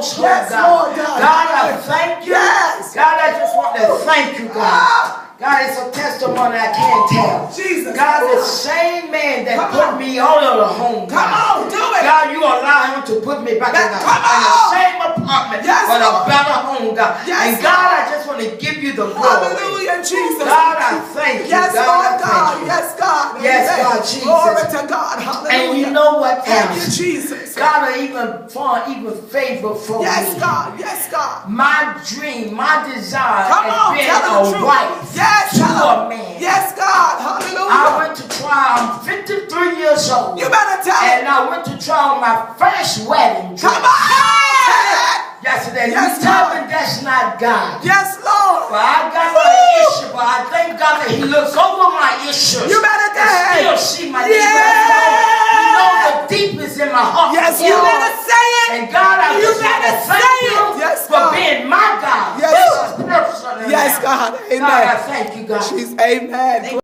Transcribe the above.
most home, Yes, God. Lord God. God, I thank you. Yes. God, I just want to thank you, God. God, it's a testimony I can't tell. Jesus. God, the same man that Come put on. me out of the home, Come God. on, do it. God, you allow him to put me back in the same apartment, Yes, but a Lord. better home, God. Yes, And God, Lord. I just want to give you the glory. Hallelujah, Jesus. God, I thank you. Yes, God, Lord I thank God. you. Yes, God. Yes, Amen. God, Jesus. Glory to God. Hallelujah. And you know what Thank else? you, Jesus. God, I even found even favor for Yes, me. God. Yes, God. My dream, my desire Come has on, been tell her the a truth. wife Yes, to tell her. a man. Yes, God. I Hallelujah. went to trial. I'm 53 years old. You better tell And it. I went to trial on my first wedding dress. Come on. Yesterday. Yes, You tell Lord. me that's not God. Yes, Lord. But I got my issue, but I thank God that He looks over my issues. You better go ahead. And still see my Yeah. deepest. You know the deepest in my heart. Yes, you better say it. And God, I You just want better to thank say you it. Yes, for God. being my God. Yes. Personally Yes, now. God. Amen. God, I thank you, God. She's amen.